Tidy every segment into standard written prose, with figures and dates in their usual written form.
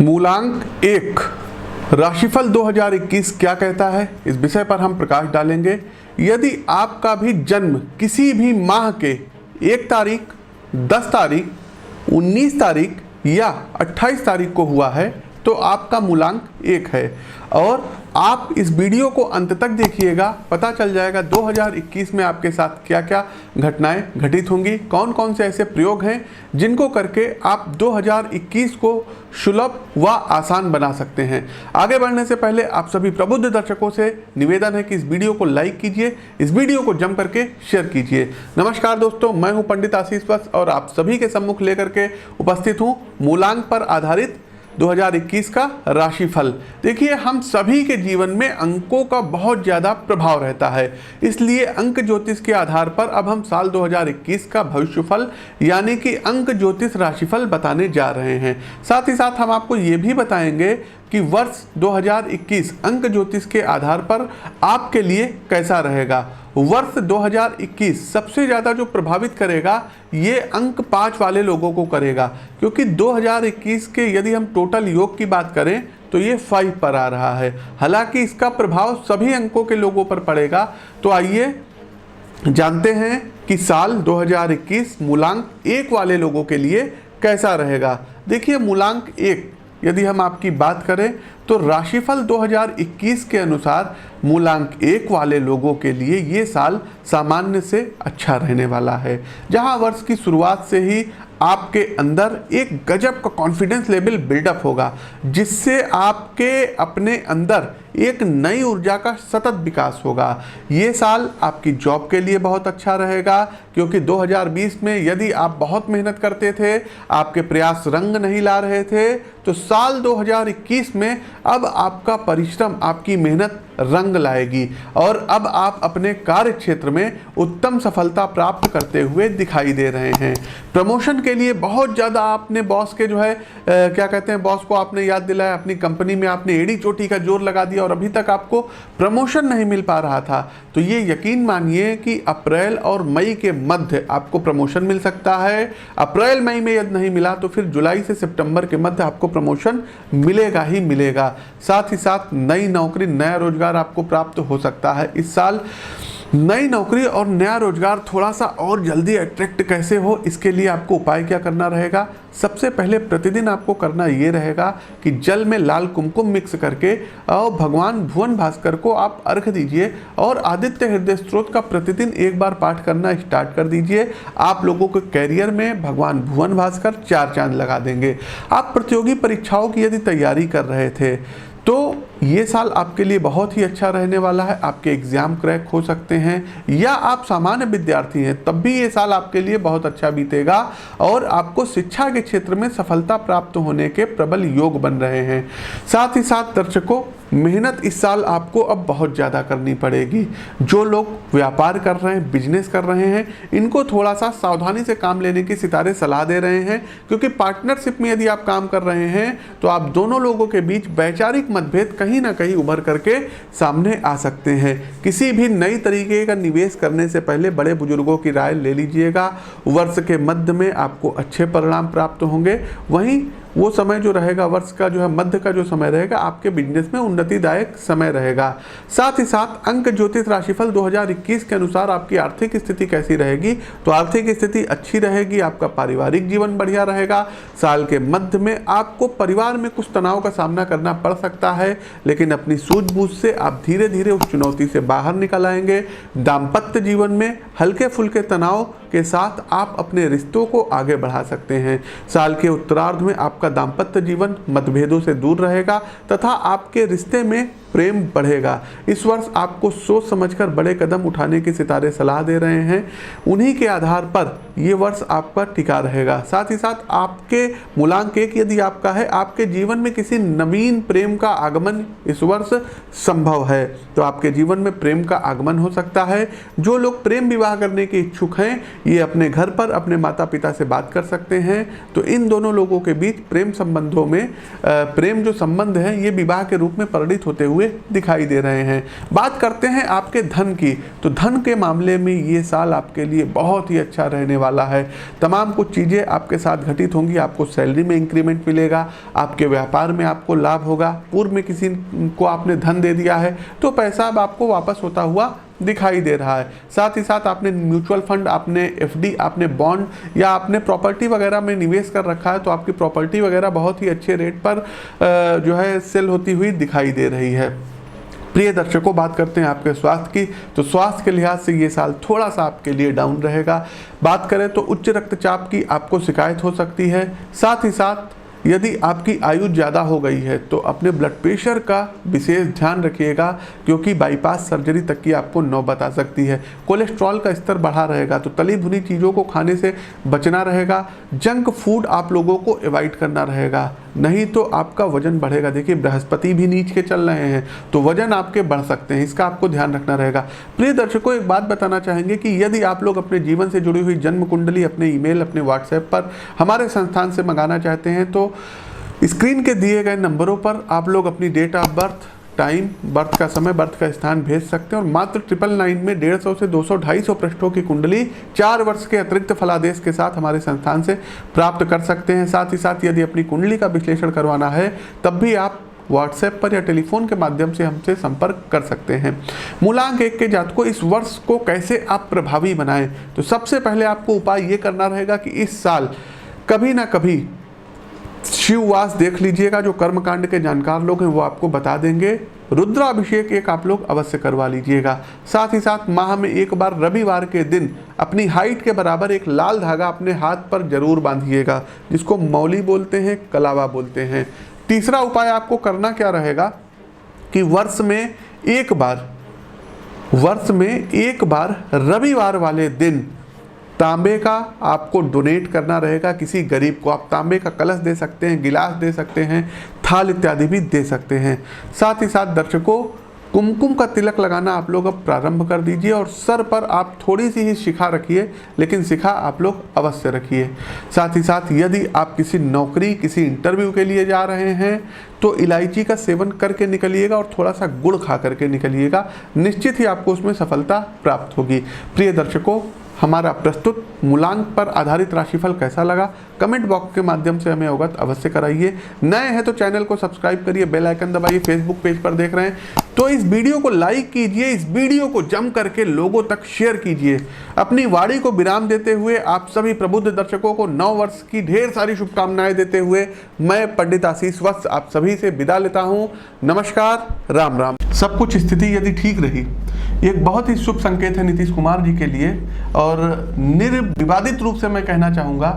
मूलांक 1 राशिफल 2021 क्या कहता है, इस विषय पर हम प्रकाश डालेंगे। यदि आपका भी जन्म किसी भी माह के 1 तारीख, 10 तारीख, 19 तारीख या 28 तारीख को हुआ है तो आपका मूलांक 1 है। और आप इस वीडियो को अंत तक देखिएगा, पता चल जाएगा 2021 में आपके साथ क्या क्या घटनाएं घटित होंगी, कौन कौन से ऐसे प्रयोग हैं जिनको करके आप 2021 को सुलभ व आसान बना सकते हैं। आगे बढ़ने से पहले आप सभी प्रबुद्ध दर्शकों से निवेदन है कि इस वीडियो को लाइक कीजिए, इस वीडियो को जम करके शेयर कीजिए। नमस्कार दोस्तों, मैं हूं पंडित आशीष वत्स और आप सभी के सम्मुख लेकर के उपस्थित हूं मूलांक पर आधारित 2021 का राशिफल। देखिए, हम सभी के जीवन में अंकों का बहुत ज़्यादा प्रभाव रहता है, इसलिए अंक ज्योतिष के आधार पर अब हम साल 2021 का भविष्यफल यानी कि अंक ज्योतिष राशिफल बताने जा रहे हैं। साथ ही साथ हम आपको ये भी बताएंगे कि वर्ष 2021 अंक ज्योतिष के आधार पर आपके लिए कैसा रहेगा। वर्ष 2021 सबसे ज़्यादा जो प्रभावित करेगा ये अंक 5 वाले लोगों को करेगा, क्योंकि 2021 के यदि हम टोटल योग की बात करें तो ये 5 पर आ रहा है। हालांकि इसका प्रभाव सभी अंकों के लोगों पर पड़ेगा। तो आइए जानते हैं कि साल 2021 मूलांक 1 वाले लोगों के लिए कैसा रहेगा। देखिए, मूलांक 1 यदि हम आपकी बात करें तो राशिफल 2021 के अनुसार मूलांक 1 वाले लोगों के लिए ये साल सामान्य से अच्छा रहने वाला है। जहां वर्ष की शुरुआत से ही आपके अंदर एक गजब का कॉन्फिडेंस लेवल बिल्डअप होगा, जिससे आपके अपने अंदर एक नई ऊर्जा का सतत विकास होगा। ये साल आपकी जॉब के लिए बहुत अच्छा रहेगा, क्योंकि 2020 में यदि आप बहुत मेहनत करते थे, आपके प्रयास रंग नहीं ला रहे थे, तो साल 2021 में अब आपका परिश्रम, आपकी मेहनत रंग लाएगी और अब आप अपने कार्य क्षेत्र में उत्तम सफलता प्राप्त करते हुए दिखाई दे रहे हैं। प्रमोशन के लिए बहुत ज़्यादा आपने बॉस के क्या कहते हैं, बॉस को आपने याद दिलाया, अपनी कंपनी में आपने एड़ी चोटी का जोर लगा दिया और अभी तक आपको प्रमोशन नहीं मिल पा रहा था। तो ये यकीन मानिए कि अप्रैल और मई के मध्य आपको प्रमोशन मिल सकता है। अप्रैल मई में यदि नहीं मिला तो फिर जुलाई से सितंबर के मध्य आपको प्रमोशन मिलेगा ही मिलेगा। साथ ही साथ नई नौकरी, नया रोजगार आपको प्राप्त हो सकता है। इस साल नई नौकरी और नया रोजगार थोड़ा सा और जल्दी अट्रैक्ट कैसे हो, इसके लिए आपको उपाय क्या करना रहेगा। सबसे पहले प्रतिदिन आपको करना ये रहेगा कि जल में लाल कुमकुम मिक्स करके और भगवान भुवन भास्कर को आप अर्घ दीजिए और आदित्य हृदय स्तोत्र का प्रतिदिन एक बार पाठ करना स्टार्ट कर दीजिए। आप लोगों के कैरियर में भगवान भुवन भास्कर 4 चांद लगा देंगे। आप प्रतियोगी परीक्षाओं की यदि तैयारी कर रहे थे तो ये साल आपके लिए बहुत ही अच्छा रहने वाला है। आपके एग्जाम क्रैक हो सकते हैं, या आप सामान्य विद्यार्थी हैं तब भी ये साल आपके लिए बहुत अच्छा बीतेगा और आपको शिक्षा के क्षेत्र में सफलता प्राप्त होने के प्रबल योग बन रहे हैं। साथ ही साथ दर्शकों, मेहनत इस साल आपको अब बहुत ज़्यादा करनी पड़ेगी। जो लोग व्यापार कर रहे हैं, बिजनेस कर रहे हैं, इनको थोड़ा सा सावधानी से काम लेने की सितारे सलाह दे रहे हैं, क्योंकि पार्टनरशिप में यदि आप काम कर रहे हैं तो आप दोनों लोगों के बीच वैचारिक मतभेद कहीं ना कहीं उभर करके सामने आ सकते हैं। किसी भी नई तरीके का निवेश करने से पहले बड़े बुजुर्गों की राय ले लीजिएगा। वर्ष के मध्य में आपको अच्छे परिणाम प्राप्त होंगे। वहीं वो समय जो रहेगा, वर्ष का जो है मध्य का जो समय रहेगा, आपके बिजनेस में उन्नतिदायक समय रहेगा। साथ ही साथ अंक ज्योतिष राशिफल 2021 के अनुसार आपकी आर्थिक स्थिति कैसी रहेगी, तो आर्थिक स्थिति अच्छी रहेगी। आपका पारिवारिक जीवन बढ़िया रहेगा। साल के मध्य में आपको परिवार में कुछ तनाव का सामना करना पड़ सकता है, लेकिन अपनी सूझबूझ से आप धीरे धीरे उस चुनौती से बाहर निकल आएंगे। दाम्पत्य जीवन में हल्के फुल्के तनाव के साथ आप अपने रिश्तों को आगे बढ़ा सकते हैं। साल के उत्तरार्ध में आपका दाम्पत्य जीवन मतभेदों से दूर रहेगा तथा आपके रिश्ते में प्रेम बढ़ेगा। इस वर्ष आपको सोच समझकर बड़े कदम उठाने की सितारे सलाह दे रहे हैं। उन्हीं के आधार पर ये वर्ष आपका टिका रहेगा। साथ ही साथ आपके मूलांक 1 यदि आपका है, आपके जीवन में किसी नवीन प्रेम का आगमन इस वर्ष संभव है, तो आपके जीवन में प्रेम का आगमन हो सकता है। जो लोग प्रेम विवाह करने के इच्छुक हैं, ये अपने घर पर अपने माता पिता से बात कर सकते हैं। तो इन दोनों लोगों के बीच प्रेम संबंधों में प्रेम जो संबंध है ये विवाह के रूप में परिणित होते हुए हुए दिखाई दे रहे हैं। बात करते हैं आपके धन की, तो धन के मामले में ये साल आपके लिए बहुत ही अच्छा रहने वाला है। तमाम कुछ चीज़ें आपके साथ घटित होंगी। आपको सैलरी में इंक्रीमेंट मिलेगा, आपके व्यापार में आपको लाभ होगा। पूर्व में किसी को आपने धन दे दिया है तो पैसा अब आपको वापस होता हुआ दिखाई दे रहा है। साथ ही साथ आपने म्यूचुअल फंड, आपने एफडी, आपने बॉन्ड या आपने प्रॉपर्टी वगैरह में निवेश कर रखा है तो आपकी प्रॉपर्टी वगैरह बहुत ही अच्छे रेट पर जो है सेल होती हुई दिखाई दे रही है। प्रिय दर्शकों, बात करते हैं आपके स्वास्थ्य की, तो स्वास्थ्य के लिहाज से ये साल थोड़ा सा आपके लिए डाउन रहेगा। बात करें तो उच्च रक्तचाप की आपको शिकायत हो सकती है। साथ ही साथ यदि आपकी आयु ज़्यादा हो गई है तो अपने ब्लड प्रेशर का विशेष ध्यान रखिएगा, क्योंकि बाईपास सर्जरी तक की आपको नौबत आ सकती है। कोलेस्ट्रॉल का स्तर बढ़ा रहेगा तो तली भुनी चीज़ों को खाने से बचना रहेगा। जंक फूड आप लोगों को अवॉइड करना रहेगा, नहीं तो आपका वजन बढ़ेगा। देखिए, बृहस्पति भी नीच के चल रहे हैं तो वजन आपके बढ़ सकते हैं, इसका आपको ध्यान रखना रहेगा। प्रिय दर्शकों, एक बात बताना चाहेंगे कि यदि आप लोग अपने जीवन से जुड़ी हुई जन्म कुंडली अपने ईमेल, अपने व्हाट्सएप पर हमारे संस्थान से मंगाना चाहते हैं तो स्क्रीन के दिए गए नंबरों पर आप लोग अपनी date of birth, time, birth का समय, बर्थ का स्थान भेज सकते हैं और मात्र 999 में 150 से 200 250 पृष्ठों की कुंडली 4 वर्ष के अतिरिक्त फलादेश के साथ हमारे संस्थान से प्राप्त कर सकते हैं। साथ ही साथ यदि अपनी कुंडली का विश्लेषण करवाना है तब भी आप व्हाट्सएप पर या टेलीफोन के माध्यम से हमसे संपर्क कर सकते हैं। मूलांक 1 के जातकों, इस वर्ष को कैसे आप प्रभावी बनाएं, तो सबसे पहले आपको उपाय ये करना रहेगा कि इस साल कभी ना कभी शिववास देख लीजिएगा। जो कर्मकांड के जानकार लोग हैं वो आपको बता देंगे। रुद्राभिषेक एक आप लोग अवश्य करवा लीजिएगा। साथ ही साथ माह में एक बार रविवार के दिन अपनी हाइट के बराबर एक लाल धागा अपने हाथ पर जरूर बांधिएगा, जिसको मौली बोलते हैं, कलावा बोलते हैं। तीसरा उपाय आपको करना क्या रहेगा कि वर्ष में एक बार रविवार वाले दिन तांबे का आपको डोनेट करना रहेगा किसी गरीब को। आप तांबे का कलश दे सकते हैं, गिलास दे सकते हैं, थाल इत्यादि भी दे सकते हैं। साथ ही साथ दर्शकों, कुमकुम का तिलक लगाना आप लोग अब प्रारंभ कर दीजिए और सर पर आप थोड़ी सी ही शिखा रखिए, लेकिन शिखा आप लोग अवश्य रखिए। साथ ही साथ यदि आप किसी नौकरी, किसी इंटरव्यू के लिए जा रहे हैं तो इलायची का सेवन करके निकलिएगा और थोड़ा सा गुड़ खा करके निकलिएगा, निश्चित ही आपको उसमें सफलता प्राप्त होगी। प्रिय दर्शकों, हमारा प्रस्तुत मूलांक पर आधारित राशिफल कैसा लगा कमेंट बॉक्स के माध्यम से हमें अवगत अवश्य कराइए। नए हैं तो चैनल को सब्सक्राइब करिए, बेल आइकन दबाइए। फेसबुक पेज पर देख रहे हैं तो इस वीडियो को लाइक कीजिए, इस वीडियो को जम करके लोगों तक शेयर कीजिए। अपनी वाणी को विराम देते हुए आप सभी प्रबुद्ध दर्शकों को नव वर्ष की ढेर सारी शुभकामनाएं देते हुए मैं पंडित आशीष वत्स आप सभी से विदा लेता हूं। नमस्कार, राम राम। सब कुछ स्थिति यदि ठीक रही, एक बहुत ही शुभ संकेत है नीतीश कुमार जी के लिए और निर्विवादित रूप से मैं कहना चाहूँगा।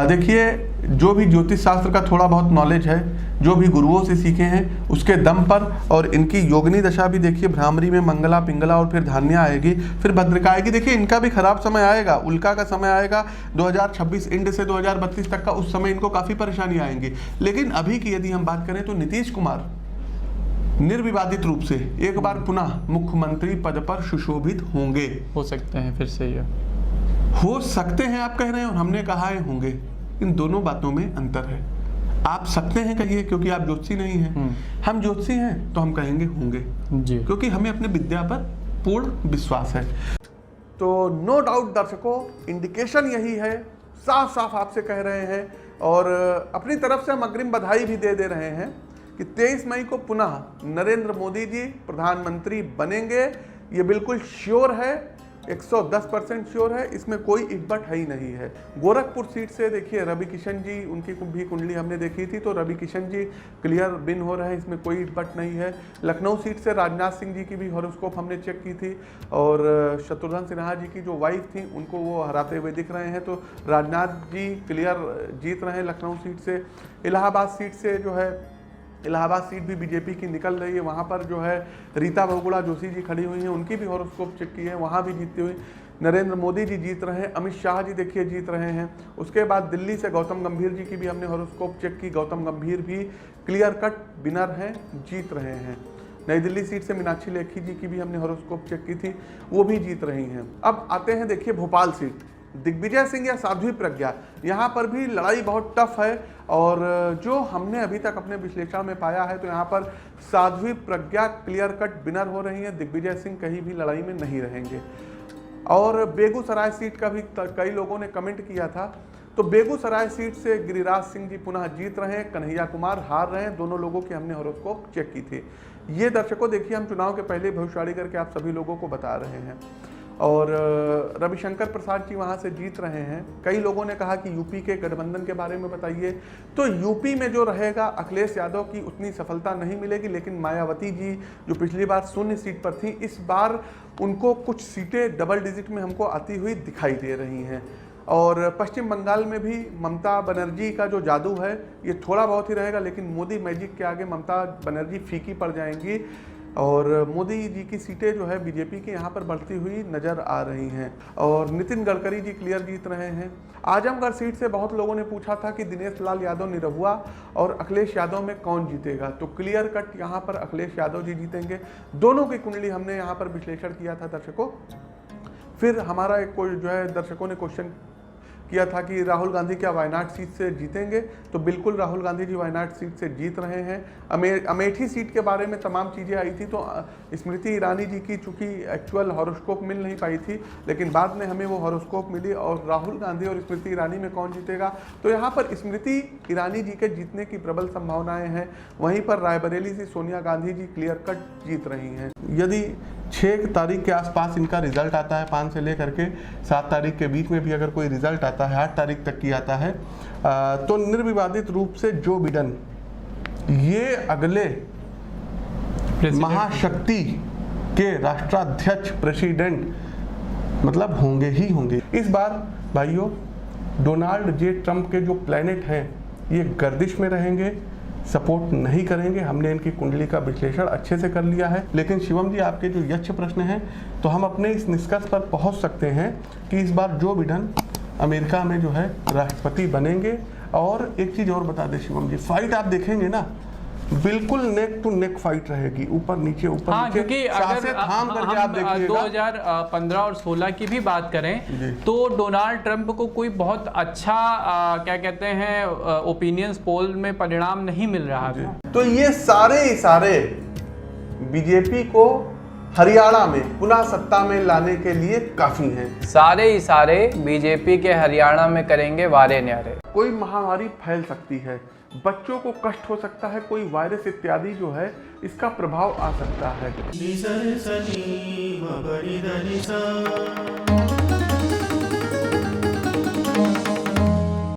देखिए, जो भी ज्योतिष शास्त्र का थोड़ा बहुत नॉलेज है, जो भी गुरुओं से सीखे हैं उसके दम पर, और इनकी योगिनी दशा भी देखिए, भ्रामरी में मंगला, पिंगला और फिर धान्या आएगी, फिर भद्रिका आएगी। देखिए, इनका भी खराब समय आएगा, उल्का का समय आएगा 2026 इंड से 2032 तक का, उस समय इनको काफ़ी परेशानी आएंगी। लेकिन अभी की यदि हम बात करें तो नीतीश कुमार निर्विवादित रूप से एक बार पुनः मुख्यमंत्री पद पर सुशोभित होंगे। हो सकते हैं, फिर से ये हो सकते हैं आप कह रहे हैं और हमने कहा है होंगे, इन दोनों बातों में अंतर है। आप सकते हैं कहिए क्योंकि आप ज्योतिषी नहीं हैं, हम ज्योतिषी हैं तो हम कहेंगे होंगे जी, क्योंकि हमें अपने विद्या पर पूर्ण विश्वास है। तो नो डाउट दर्शकों, इंडिकेशन यही है, साफ साफ आपसे कह रहे हैं और अपनी तरफ से हम अग्रिम बधाई भी दे रहे हैं कि 23 मई को पुनः नरेंद्र मोदी जी प्रधानमंत्री बनेंगे। ये बिल्कुल श्योर है, 110% श्योर है, इसमें कोई इब्बट है ही नहीं है। गोरखपुर सीट से देखिए रवि किशन जी, उनकी भी कुंडली हमने देखी थी तो रवि किशन जी क्लियर विन हो रहे हैं, इसमें कोई इब्बट नहीं है। लखनऊ सीट से राजनाथ सिंह जी की भी हॉरोस्कोप हमने चेक की थी और शत्रुघ्न सिन्हा जी की जो वाइफ थी उनको वो हराते हुए दिख रहे हैं, तो राजनाथ जी क्लियर जीत रहे हैं लखनऊ सीट से। इलाहाबाद सीट से जो है, इलाहाबाद सीट भी बीजेपी की निकल रही है, वहाँ पर जो है रीता बहुगुणा जोशी जी खड़ी हुई हैं, उनकी भी हॉरोस्कोप चेक की है, वहाँ भी जीतती हुई नरेंद्र मोदी जी जीत रहे हैं, अमित शाह जी देखिए जीत रहे हैं। उसके बाद दिल्ली से गौतम गंभीर जी की भी हमने हॉरोस्कोप चेक की, गौतम गंभीर भी क्लियर कट विनर हैं, जीत रहे हैं। नई दिल्ली सीट से मीनाक्षी लेखी जी की भी हमने हॉरोस्कोप चेक की थी, वो भी जीत रही हैं। अब आते हैं देखिए भोपाल सीट। दिग्विजय सिंह या साध्वी प्रज्ञा, यहाँ पर भी लड़ाई बहुत टफ है। और जो हमने अभी तक अपने विश्लेषण में पाया है तो यहाँ पर Sadhvi Pragya clear cut winner हो रही है, दिग्विजय सिंह कहीं भी लड़ाई में नहीं रहेंगे। और बेगूसराय सीट का भी कई लोगों ने कमेंट किया था, तो बेगूसराय सीट से गिरिराज सिंह जी पुनः जीत रहे हैं, कन्हैया कुमार हार रहे हैं। दोनों लोगों की हमने हॉरोस्कोप चेक की थी। ये दर्शकों देखिए, हम चुनाव के पहले भविष्यवाणी करके आप सभी लोगों को बता रहे हैं। और रविशंकर प्रसाद जी वहाँ से जीत रहे हैं। कई लोगों ने कहा कि यूपी के गठबंधन के बारे में बताइए, तो यूपी में जो रहेगा अखिलेश यादव की उतनी सफलता नहीं मिलेगी, लेकिन मायावती जी जो पिछली बार 0 सीट पर थी, इस बार उनको कुछ सीटें डबल डिजिट में हमको आती हुई दिखाई दे रही हैं। और पश्चिम बंगाल में भी ममता बनर्जी का जो जादू है ये थोड़ा बहुत ही रहेगा, लेकिन मोदी मैजिक के आगे ममता बनर्जी फीकी पड़ जाएंगी और मोदी जी की सीटें जो है बीजेपी की यहाँ पर बढ़ती हुई नज़र आ रही हैं। और नितिन गडकरी जी क्लियर जीत रहे हैं। आजमगढ़ सीट से बहुत लोगों ने पूछा था कि दिनेश लाल यादव निरहुआ और अखिलेश यादव में कौन जीतेगा, तो क्लियर कट यहाँ पर अखिलेश यादव जी जीतेंगे। दोनों की कुंडली हमने यहाँ पर विश्लेषण किया था दर्शकों। फिर हमारा एक कोई जो है दर्शकों ने क्वेश्चन किया था कि राहुल गांधी क्या वायनाड सीट से जीतेंगे, तो बिल्कुल राहुल गांधी जी वायनाड सीट से जीत रहे हैं। अमेठी सीट के बारे में तमाम चीज़ें आई थी, तो स्मृति ईरानी जी की चूँकि एक्चुअल हॉरोस्कोप मिल नहीं पाई थी, लेकिन बाद में हमें वो हॉरोस्कोप मिली। और राहुल गांधी और स्मृति ईरानी में कौन जीतेगा, तो यहाँ पर स्मृति ईरानी जी के जीतने की प्रबल संभावनाएँ हैं। वहीं पर रायबरेली से सोनिया गांधी जी क्लियर कट जीत रही हैं। यदि 6 तारीख के आसपास इनका रिजल्ट आता है, 5 से लेकर के 7 तारीख के बीच में भी अगर कोई रिजल्ट आता है, 8 तारीख तक की आता है, तो निर्विवादित रूप से जो बिडेन ये अगले महाशक्ति के राष्ट्राध्यक्ष प्रेसिडेंट मतलब होंगे ही होंगे। इस बार भाइयों डोनाल्ड जे ट्रंप के जो प्लैनेट हैं ये गर्दिश में रहेंगे, सपोर्ट नहीं करेंगे। हमने इनकी कुंडली का विश्लेषण अच्छे से कर लिया है। लेकिन शिवम जी, आपके जो यक्ष प्रश्न हैं, तो हम अपने इस निष्कर्ष पर पहुंच सकते हैं कि इस बार जो बिडेन अमेरिका में जो है राष्ट्रपति बनेंगे। और एक चीज़ और बता दें शिवम जी, फाइट आप देखेंगे ना, बिल्कुल नेक टू नेक फाइट रहेगी, ऊपर नीचे ऊपर नीचे। क्योंकि अगर हम 2015 और 16 की भी बात करें तो डोनाल्ड ट्रंप को कोई बहुत अच्छा क्या कहते हैं ओपिनियंस पोल में परिणाम नहीं मिल रहा था। तो ये सारे बीजेपी को हरियाणा में पुनः सत्ता में लाने के लिए काफी हैं। सारे बीजेपी के हरियाणा में करेंगे वारे न्यारे। कोई महामारी फैल सकती है, बच्चों को कष्ट हो सकता है, कोई वायरस इत्यादि जो है इसका प्रभाव आ सकता है।